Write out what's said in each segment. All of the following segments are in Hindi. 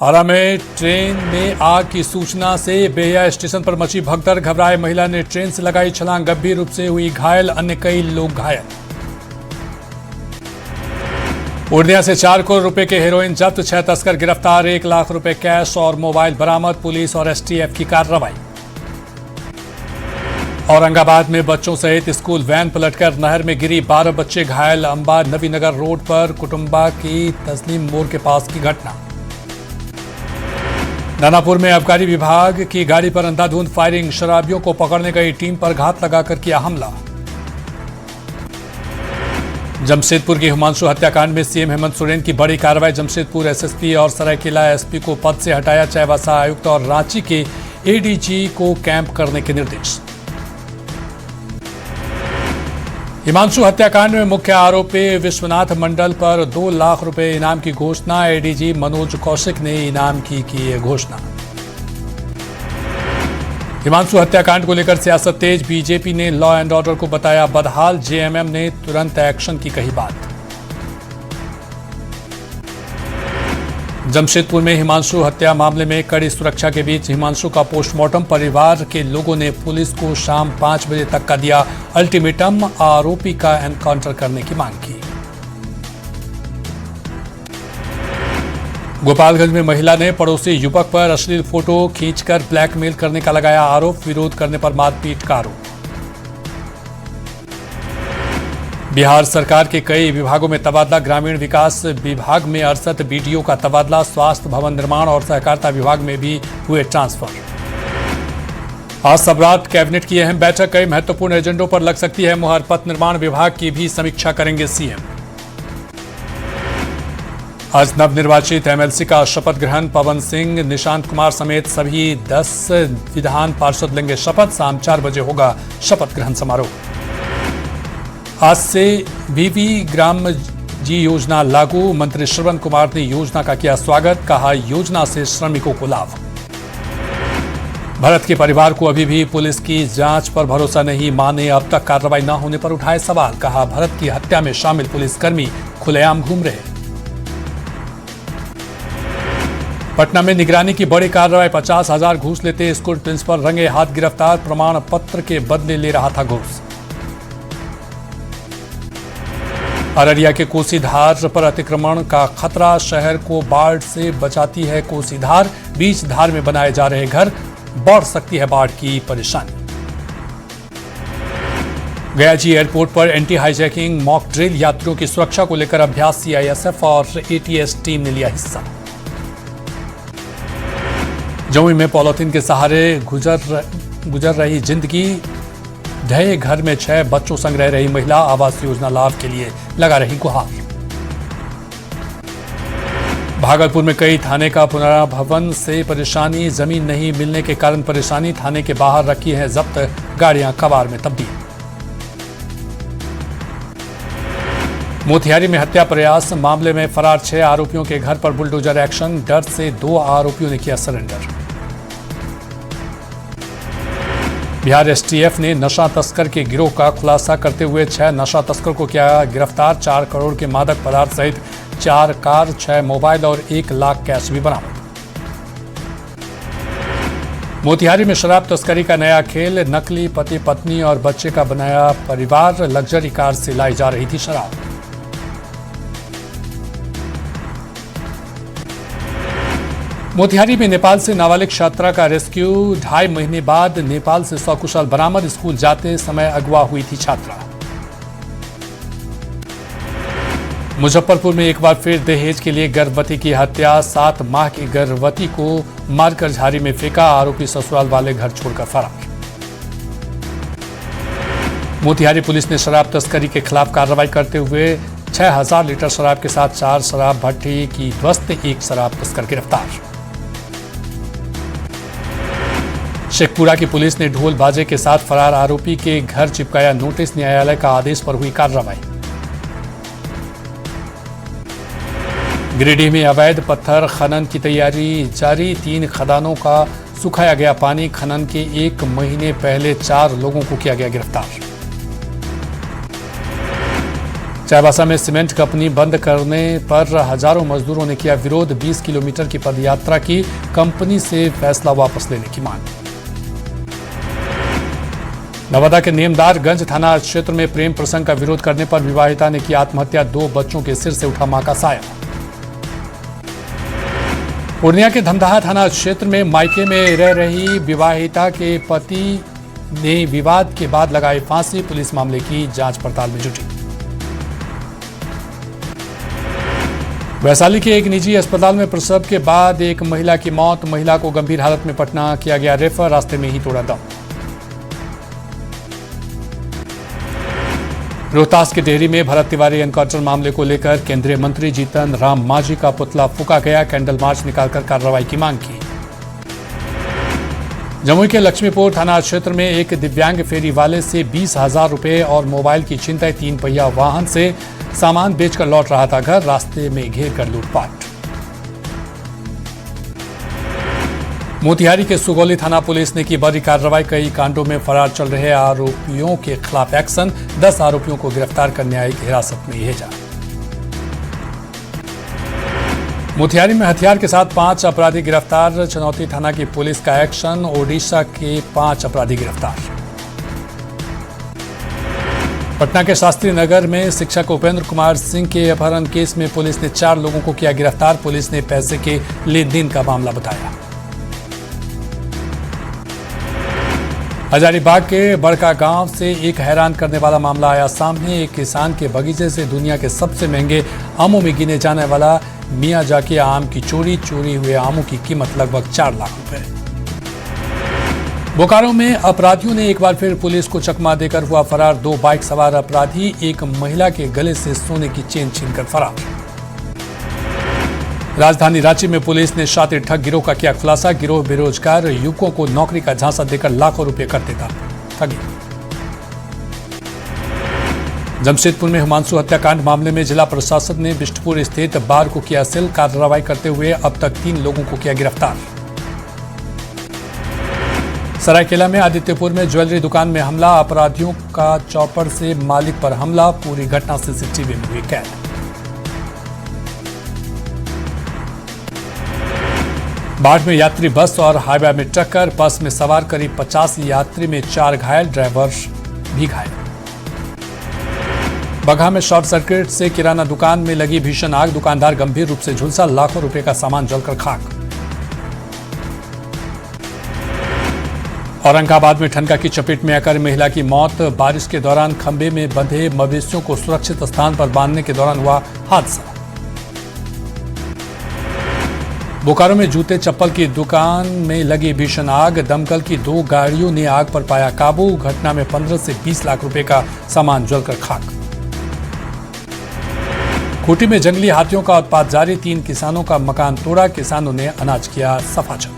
आरा में ट्रेन में आग की सूचना से बेहिया स्टेशन पर मची भगदड़। घबराए महिला ने ट्रेन से लगाई छलांग, गंभीर रूप से हुई घायल, अन्य कई लोग घायल। पूर्णिया से 4 करोड़ रुपए के हेरोइन जब्त, 6 तस्कर गिरफ्तार, 1 लाख रुपए कैश और मोबाइल बरामद। पुलिस और एसटीएफ की कार्रवाई। औरंगाबाद में बच्चों सहित स्कूल वैन पलटकर नहर में गिरी, 12 बच्चे घायल। अंबा नवीनगर रोड पर कुटुंबा की तस्लीम मोड़ के पास की घटना। दानापुर में आबकारी विभाग की गाड़ी पर अंधाधुंध फायरिंग, शराबियों को पकड़ने गई टीम पर घात लगाकर किया हमला। जमशेदपुर की हिमांशु हत्याकांड में सीएम हेमंत सोरेन की बड़ी कार्रवाई। जमशेदपुर एसएसपी और सरायकेला एसपी को पद से हटाया, चाईबासा आयुक्त और रांची के एडीजी को कैंप करने के निर्देश। हिमांशु हत्याकांड में मुख्य आरोपी विश्वनाथ मंडल पर 2 लाख रुपए इनाम की घोषणा। एडीजी मनोज कौशिक ने इनाम की घोषणा। हिमांशु हत्याकांड को लेकर सियासत तेज, बीजेपी ने लॉ एंड ऑर्डर को बताया बदहाल, जेएमएम ने तुरंत एक्शन की कही बात। जमशेदपुर में हिमांशु हत्या मामले में कड़ी सुरक्षा के बीच हिमांशु का पोस्टमार्टम। परिवार के लोगों ने पुलिस को शाम 5 बजे तक का दिया अल्टीमेटम, आरोपी का एनकाउंटर करने की मांग की। गोपालगंज में महिला ने पड़ोसी युवक पर अश्लील फोटो खींचकर ब्लैकमेल करने का लगाया आरोप, विरोध करने पर मारपीट का आरोप। बिहार सरकार के कई विभागों में तबादला, ग्रामीण विकास विभाग में 68 बीडीओ का तबादला, स्वास्थ्य भवन निर्माण और सहकारिता विभाग में भी हुए ट्रांसफर। आज सम्राट कैबिनेट की अहम बैठक, कई महत्वपूर्ण एजेंडों पर लग सकती है मुहर। पथ निर्माण विभाग की भी समीक्षा करेंगे सीएम। आज नवनिर्वाचित एमएलसी का शपथ ग्रहण, पवन सिंह, निशांत कुमार समेत सभी 10 विधान पार्षद लेंगे शपथ। शाम 4 बजे होगा शपथ ग्रहण समारोह। आज से वीवी ग्राम जी योजना लागू, मंत्री श्रवण कुमार ने योजना का किया स्वागत, कहा योजना से श्रमिकों को लाभ। भरत के परिवार को अभी भी पुलिस की जांच पर भरोसा नहीं, माने अब तक कार्रवाई न होने पर उठाए सवाल, कहा भरत की हत्या में शामिल पुलिसकर्मी खुलेआम घूम रहे। पटना में निगरानी की बड़ी कार्रवाई, 50,000 घूस लेते स्कूल प्रिंसिपल रंगे हाथ गिरफ्तार, प्रमाण पत्र के बदले ले रहा था घूस। अररिया के कोसीधार पर अतिक्रमण का खतरा, शहर को बाढ़ से बचाती है कोसीधार, बीच धार में बनाए जा रहे घर, बढ़ सकती है बाढ़ की परेशानी। गयाजी एयरपोर्ट पर एंटी हाईजैकिंग मॉक ड्रिल, यात्रियों की सुरक्षा को लेकर अभ्यास, सीआईएसएफ और एटीएस टीम ने लिया हिस्सा। जमुई में पॉलिथीन के सहारे गुजर रही जिंदगी, ढहे घर में 6 बच्चों संग रह रही महिला, आवास योजना लाभ के लिए लगा रही गुहार। भागलपुर में कई थाने का पुनर्भवन से परेशानी, जमीन नहीं मिलने के कारण परेशानी, थाने के बाहर रखी है जब्त गाड़ियां कबाड़ में तब्दील। मोतिहारी में हत्या प्रयास मामले में फरार 6 आरोपियों के घर पर बुलडोजर एक्शन, डर से 2 आरोपियों ने किया सरेंडर। बिहार एसटीएफ ने नशा तस्कर के गिरोह का खुलासा करते हुए 6 नशा तस्कर को किया गिरफ्तार, 4 करोड़ के मादक पदार्थ सहित 4 कार, 6 मोबाइल और 1 लाख कैश भी बरामद। मोतिहारी में शराब तस्करी का नया खेल, नकली पति पत्नी और बच्चे का बनाया परिवार, लग्जरी कार से लाई जा रही थी शराब। मोतिहारी में नेपाल से नाबालिग छात्रा का रेस्क्यू, 2.5 महीने बाद नेपाल से सकुशल बरामद, स्कूल जाते समय अगवा हुई थी छात्रा। मुजफ्फरपुर में एक बार फिर दहेज के लिए गर्भवती की हत्या, 7 माह की गर्भवती को मारकर झाड़ी में फेंका, आरोपी ससुराल वाले घर छोड़कर फरार। मोतिहारी पुलिस ने शराब तस्करी के खिलाफ कार्रवाई करते हुए 6000 लीटर शराब के साथ 4 शराब भट्टी की ध्वस्त, 1 शराब तस्कर गिरफ्तार। शेखपुरा की पुलिस ने ढोल बाजे के साथ फरार आरोपी के घर चिपकाया नोटिस, न्यायालय का आदेश पर हुई कार्रवाई। गिरिडीह में अवैध पत्थर खनन की तैयारी जारी, 3 खदानों का सुखाया गया पानी, खनन के 1 महीने पहले 4 लोगों को किया गया गिरफ्तार। चाईबासा में सीमेंट कंपनी बंद करने पर हजारों मजदूरों ने किया विरोध। 20 किलोमीटर की पदयात्रा की, कंपनी से फैसला वापस लेने की मांग। नवादा के नेमदारगंज थाना क्षेत्र में प्रेम प्रसंग का विरोध करने पर विवाहिता ने की आत्महत्या। 2 बच्चों के सिर से उठा मां का साया। पूर्णिया के धमदाहा थाना क्षेत्र में मायके में रह रही विवाहिता के पति ने विवाद के बाद लगाई फांसी। पुलिस मामले की जांच पड़ताल में जुटी। वैशाली के एक निजी अस्पताल में प्रसव के बाद एक महिला की मौत। महिला को गंभीर हालत में पटना किया गया रेफर, रास्ते में ही तोड़ा दम। रोहतास के डेहरी में भरत तिवारी एनकाउंटर मामले को लेकर केंद्रीय मंत्री जीतन राम मांझी का पुतला फूंका गया। कैंडल मार्च निकालकर कार्रवाई की मांग की। जमुई के लक्ष्मीपुर थाना क्षेत्र में एक दिव्यांग फेरी वाले से 20,000 रुपए और मोबाइल की छिनतई। 3 पहिया वाहन से सामान बेचकर लौट रहा था घर, रास्ते में घेर कर लूटपाट। मोतिहारी के सुगौली थाना पुलिस ने की बड़ी कार्रवाई। कई कांडों में फरार चल रहे आरोपियों के खिलाफ एक्शन। 10 आरोपियों को गिरफ्तार कर न्यायिक हिरासत में भेजा। मोतिहारी में हथियार के साथ 5 अपराधी गिरफ्तार। चनौती थाना की पुलिस का एक्शन। ओडिशा के 5 अपराधी गिरफ्तार। पटना के शास्त्री नगर में शिक्षक उपेंद्र कुमार सिंह के अपहरण केस में पुलिस ने 4 लोगों को किया गिरफ्तार। पुलिस ने पैसे के लेन देन का मामला बताया। हजारीबाग के बड़का गांव से एक हैरान करने वाला मामला आया सामने। एक किसान के बगीचे से दुनिया के सबसे महंगे आमों में गिने जाने वाला मियाजाकी आम की चोरी हुए आमों की कीमत लगभग 4 लाख रुपए। बोकारो में अपराधियों ने एक बार फिर पुलिस को चकमा देकर हुआ फरार। 2 बाइक सवार अपराधी एक महिला के गले से सोने की चेन छीनकर फरार। राजधानी रांची में पुलिस ने शातिर ठग गिरोह का किया खुलासा। गिरोह बेरोजगार युवकों को नौकरी का झांसा देकर लाखों रुपए करते था ठगी। जमशेदपुर में हिमांशु हत्याकांड मामले में जिला प्रशासन ने बिष्टपुर स्थित बार को किया सील। कार्रवाई करते हुए अब तक 3 लोगों को किया गिरफ्तार। सरायकेला में आदित्यपुर में ज्वेलरी दुकान में हमला। अपराधियों का चॉपर से मालिक पर हमला। पूरी घटना सीसीटीवी में हुई कैद। बाढ़ में यात्री बस और हाईवे में टक्कर। बस में सवार करीब 50 यात्री में 4 घायल, ड्राइवर भी घायल। बगहा में शॉर्ट सर्किट से किराना दुकान में लगी भीषण आग। दुकानदार गंभीर रूप से झुलसा। लाखों रुपए का सामान जलकर खाक। औरंगाबाद में ठनका की चपेट में आकर महिला की मौत। बारिश के दौरान खंभे में बंधे मवेशियों को सुरक्षित स्थान पर बांधने के दौरान हुआ हादसा। बोकारो में जूते चप्पल की दुकान में लगी भीषण आग। दमकल की 2 गाड़ियों ने आग पर पाया काबू। घटना में 15 से 20 लाख रुपए का सामान जलकर खाक। खूंटी में जंगली हाथियों का उत्पात जारी। 3 किसानों का मकान तोड़ा। किसानों ने अनाज किया सफाचट।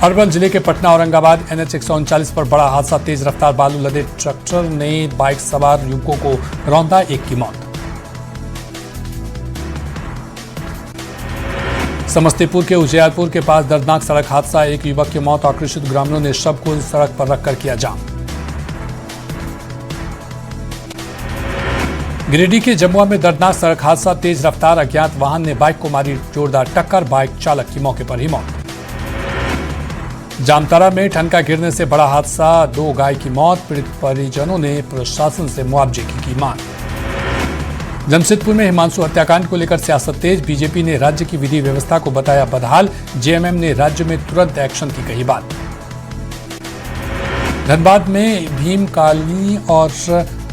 अरवल जिले के पटना औरंगाबाद NH 139 पर बड़ा हादसा। तेज रफ्तार बालू लदे ट्रैक्टर ने बाइक सवार युवकों को रौंदा। 1 की मौत। समस्तीपुर के उजियारपुर के पास दर्दनाक सड़क हादसा। एक युवक की मौत। आक्रोशित ग्रामीणों ने शव को सड़क पर रखकर किया जाम। गिरिडीह के जमुआ में दर्दनाक सड़क हादसा। तेज रफ्तार अज्ञात वाहन ने बाइक को मारी जोरदार टक्कर। बाइक चालक की मौके पर ही मौत। जामताड़ा में ठनका गिरने से बड़ा हादसा। 2 गाय की मौत। पीड़ित परिजनों ने प्रशासन से मुआवजे की मांग। जमशेदपुर में हिमांशु हत्याकांड को लेकर सियासत तेज। बीजेपी ने राज्य की विधि व्यवस्था को बताया बदहाल। जेएमएम ने राज्य में तुरंत एक्शन की कही बात। धनबाद में भीम कॉलोनी और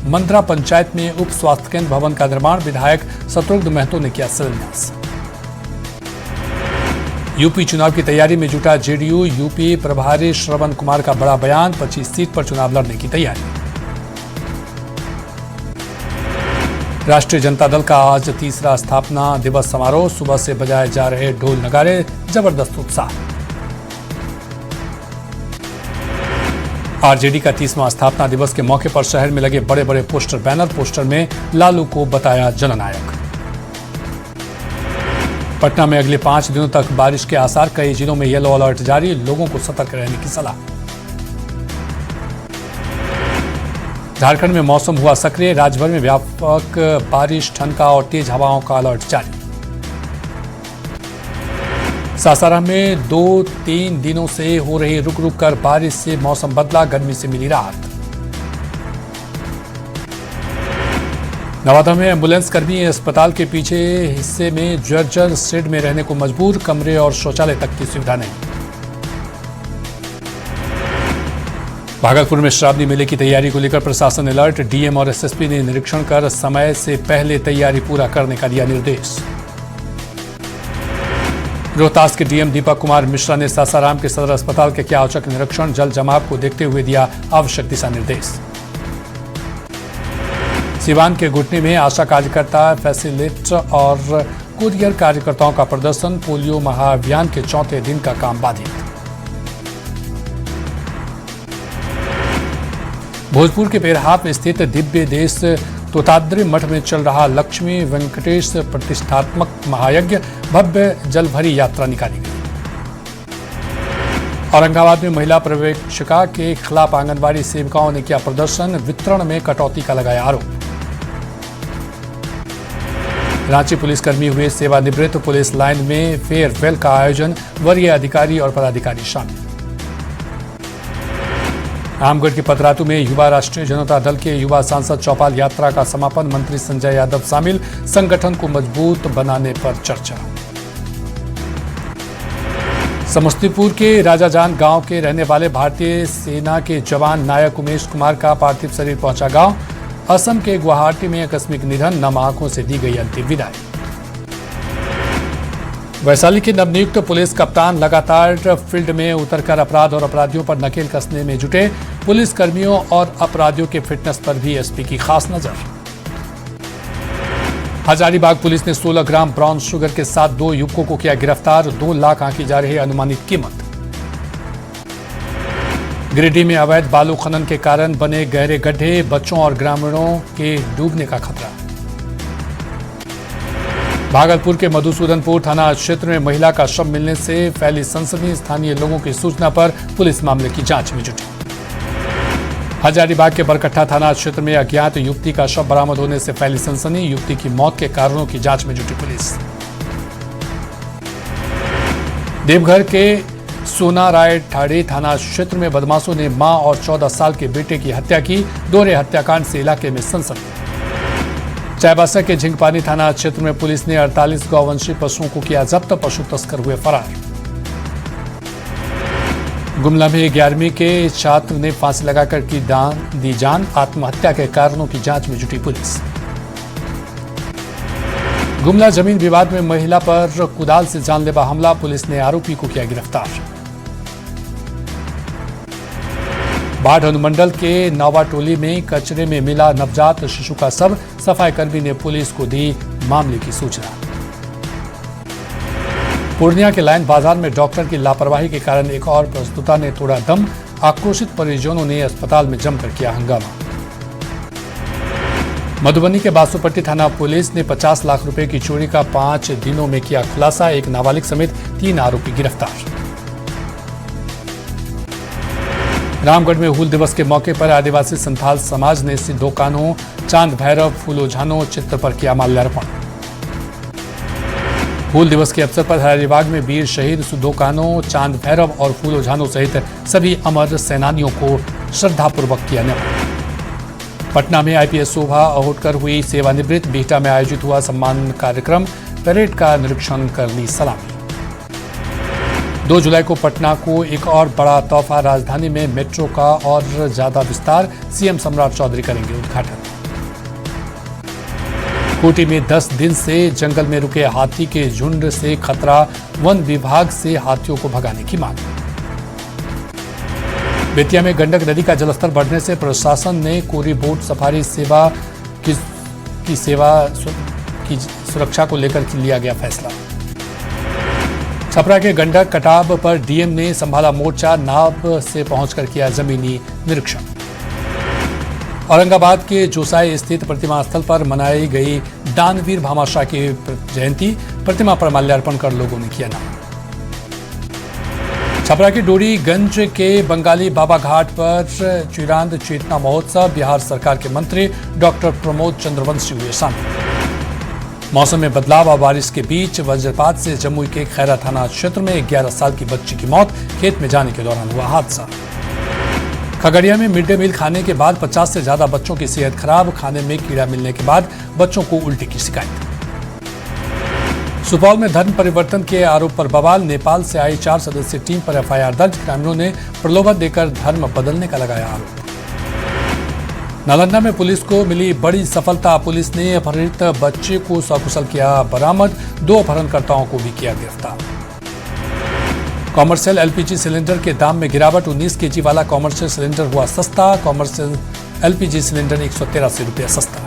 मंदरा पंचायत में उप स्वास्थ्य केंद्र भवन का निर्माण। विधायक शत्रुघ्न महतो ने किया शिलान्यास। यूपी चुनाव की तैयारी में जुटा जेडीयू। यूपी प्रभारी श्रवण कुमार का बड़ा बयान। 25 सीट पर चुनाव लड़ने की तैयारी। राष्ट्रीय जनता दल का आज 3रा स्थापना दिवस समारोह। सुबह से बजाए जा रहे ढोल नगाड़े, जबरदस्त उत्साह। आरजेडी का 30वां स्थापना दिवस के मौके पर शहर में लगे बड़े बड़े पोस्टर बैनर। पोस्टर में लालू को बताया जननायक। पटना में अगले 5 दिनों तक बारिश के आसार। कई जिलों में येलो अलर्ट जारी। लोगों को सतर्क रहने की सलाह। झारखंड में मौसम हुआ सक्रिय, राज्य भर में व्यापक बारिश, ठनका और तेज हवाओं का अलर्ट जारी। सासाराम में 2-3 दिनों से हो रही रुक रुक कर बारिश से मौसम बदला, गर्मी से मिली राहत। नवादा में एम्बुलेंस कर्मी अस्पताल के पीछे हिस्से में जर्जर शेड में रहने को मजबूर, कमरे और शौचालय तक की सुविधा नहीं। भागलपुर में श्रावणी मेले की तैयारी को लेकर प्रशासन अलर्ट, डीएम और एसएसपी ने निरीक्षण कर समय से पहले तैयारी पूरा करने का दिया निर्देश। रोहतास के डीएम दीपक कुमार मिश्रा ने सासाराम के सदर अस्पताल के किया औचक निरीक्षण, जल जमाव को देखते हुए दिया आवश्यक दिशा निर्देश। सिवान के घुटने में आशा कार्यकर्ता, फैसिलिटेटर और कुरियर कार्यकर्ताओं का प्रदर्शन, पोलियो महाअभियान के चौथे दिन का काम बाधित। भोजपुर के पेरहाप स्थित दिव्य देश तोताद्री मठ में चल रहा लक्ष्मी वेंकटेश प्रतिष्ठात्मक महायज्ञ, भव्य जलभरी यात्रा निकाली गई। औरंगाबाद में महिला पर्यवेक्षिका के खिलाफ आंगनबाड़ी सेविकाओं ने किया प्रदर्शन, वितरण में कटौती का लगाया आरोप। रांची पुलिसकर्मी हुए सेवानिवृत्त, पुलिस लाइन में फेयरवेल का आयोजन, वरीय अधिकारी और पदाधिकारी शामिल। रामगढ़ के पतरातू में युवा राष्ट्रीय जनता दल के युवा सांसद चौपाल यात्रा का समापन, मंत्री संजय यादव शामिल, संगठन को मजबूत बनाने पर चर्चा। समस्तीपुर के राजाजान गांव के रहने वाले भारतीय सेना के जवान नायक उमेश कुमार का पार्थिव शरीर पहुंचा गांव। असम के गुवाहाटी में आकस्मिक निधन, नम आंखों से दी गई अंतिम विदाई। वैशाली के नवनियुक्त पुलिस कप्तान लगातार फील्ड में उतरकर अपराध और अपराधियों पर नकेल कसने में जुटे, पुलिस कर्मियों और अपराधियों के फिटनेस पर भी एसपी की खास नजर। हजारीबाग पुलिस ने 16 ग्राम ब्राउन शुगर के साथ 2 युवकों को किया गिरफ्तार, 2 लाख आंकी जा रही अनुमानित कीमत। गिरिडीह में अवैध बालू खनन के कारण बने गहरे गड्ढे, बच्चों और ग्रामीणों के डूबने का खतरा। भागलपुर के मधुसूदनपुर थाना क्षेत्र में महिला का शव मिलने से फैली सनसनी, स्थानीय लोगों की सूचना पर पुलिस मामले की जांच में जुटी। हजारीबाग के बरकट्टा थाना क्षेत्र में अज्ञात युवती का शव बरामद होने से फैली सनसनी, युवती की मौत के कारणों की जांच में जुटी पुलिस। देवघर के सोनाराय ठाड़े थाना क्षेत्र में बदमाशों ने मां और 14 साल के बेटे की हत्या की, दोहरे हत्याकांड से इलाके में सनसनी। चाईबासा के झिंगपानी थाना क्षेत्र में पुलिस ने 48 गौवंशी पशुओं को किया जब्त, पशु तस्कर हुए फरार। गुमला में 11वीं के छात्र ने फांसी लगाकर दी जान, आत्महत्या के कारणों की जांच में जुटी पुलिस। गुमला जमीन विवाद में महिला पर कुदाल से जानलेवा हमला, पुलिस ने आरोपी को किया गिरफ्तार। बाढ़ अनुमंडल के नवाटोली में कचरे में मिला नवजात शिशु का शव, सफाई कर्मी ने पुलिस को दी मामले की सूचना। पूर्णिया के लाइन बाजार में डॉक्टर की लापरवाही के कारण एक और प्रस्तुता ने तोड़ा दम, आक्रोशित परिजनों ने अस्पताल में जमकर किया हंगामा। मधुबनी के बासुपट्टी थाना पुलिस ने 50 लाख रुपए की चोरी का 5 दिनों में किया खुलासा, एक नाबालिग समेत 3 आरोपी गिरफ्तार। रामगढ़ में हूल दिवस के मौके पर आदिवासी संथाल समाज ने सिद्धो कान्हो, चांद भैरव, फूलो झानो चित्र पर किया माल्यार्पण। हूल दिवस के अवसर पर हजारीबाग में वीर शहीद सिद्धो कान्हो, चांद भैरव और फूलो झानो सहित सभी अमर सेनानियों को श्रद्धापूर्वक किया नमन। पटना में आईपीएस शोभा अहोटकर हुई सेवानिवृत्त, बिहटा में आयोजित हुआ सम्मान कार्यक्रम, परेड का निरीक्षण कर ली सलामी। 2 जुलाई को पटना को एक और बड़ा तोहफा, राजधानी में मेट्रो का और ज्यादा विस्तार, सीएम सम्राट चौधरी करेंगे उद्घाटन। खूंटी में 10 दिन से जंगल में रुके हाथी के झुंड से खतरा, वन विभाग से हाथियों को भगाने की मांग। बेतिया में गंडक नदी का जलस्तर बढ़ने से प्रशासन ने कोरी बोट सफारी सेवा की सुरक्षा को लेकर लिया गया फैसला। छपरा के गंडक कटाव पर डीएम ने संभाला मोर्चा, नाव से पहुंचकर किया जमीनी निरीक्षण। औरंगाबाद के जोसाई स्थित प्रतिमा स्थल पर मनाई गई दानवीर भामाशाह की जयंती, प्रतिमा पर माल्यार्पण कर लोगों ने किया नमन। छपरा के डोरीगंज के बंगाली बाबा घाट पर चिरांद चेतना महोत्सव, बिहार सरकार के मंत्री डॉक्टर प्रमोद चंद्रवंशी हुए शामिल। मौसम में बदलाव और बारिश के बीच वज्रपात से जमुई के खैरा थाना क्षेत्र में 11 साल की बच्ची की मौत, खेत में जाने के दौरान हुआ हादसा। खगड़िया में मिड डे मील खाने के बाद 50 से ज्यादा बच्चों की सेहत खराब, खाने में कीड़ा मिलने के बाद बच्चों को उल्टी की शिकायत। सुपौल में धर्म परिवर्तन के आरोप पर बवाल, नेपाल से आई 4 सदस्यीय टीम पर एफआईआर दर्ज, ग्रामीणों ने प्रलोभन देकर धर्म बदलने का लगाया आरोप। नालंदा में पुलिस को मिली बड़ी सफलता, पुलिस ने अपहृत बच्चे को सकुशल किया बरामद, 2 अपहरणकर्ताओं को भी किया गिरफ्तार। कॉमर्शियल एलपीजी सिलेंडर के दाम में गिरावट, 19 केजी वाला कॉमर्शियल सिलेंडर हुआ सस्ता, कॉमर्शियल एलपीजी सिलेंडर 183 रुपये सस्ता।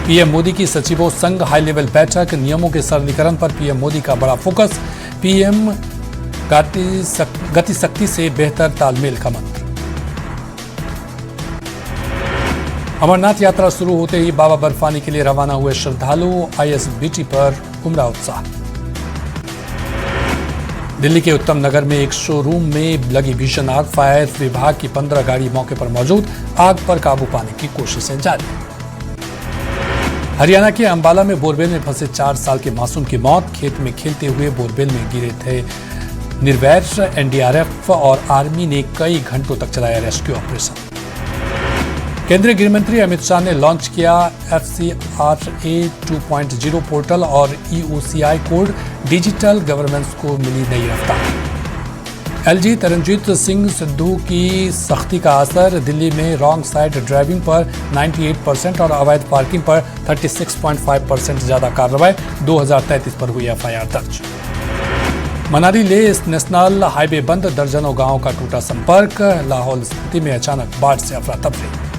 पीएम मोदी की सचिवों संघ हाई लेवल बैठक, नियमों के सरलीकरण पर पीएम मोदी का बड़ा फोकस, पीएम गतिशक्ति से बेहतर तालमेल का मंत्र। अमरनाथ यात्रा शुरू होते ही बाबा बर्फानी के लिए रवाना हुए श्रद्धालु, आईएसबीटी पर उमड़ा उत्साह। दिल्ली के उत्तम नगर में एक शोरूम में लगी भीषण आग, फायर विभाग की 15 गाड़ी मौके पर मौजूद, आग पर काबू पाने की कोशिशें जारी। हरियाणा के अंबाला में बोरवेल में फंसे 4 साल के मासूम की मौत, खेत में खेलते हुए बोरवेल में गिरे थे निर्वैर, एनडीआरएफ और आर्मी ने कई घंटों तक चलाया रेस्क्यू ऑपरेशन। केंद्रीय गृह मंत्री अमित शाह ने लॉन्च किया FCRA 2.0 पोर्टल और EOCI कोड, डिजिटल गवर्नेंस को मिली नई रफ्तार। LG तरनजीत सिंह सिद्धू की सख्ती का असर, दिल्ली में रॉन्ग साइड ड्राइविंग पर 98% और अवैध पार्किंग पर 36.5% ज्यादा कार्रवाई, 2033 पर हुई एफआईआर दर्ज। मनाली लेह नेशनल हाईवे बंद, दर्जनों गांवों का टूटा संपर्क, लाहौल स्पीति में अचानक बाढ़ से अफरा तफरी।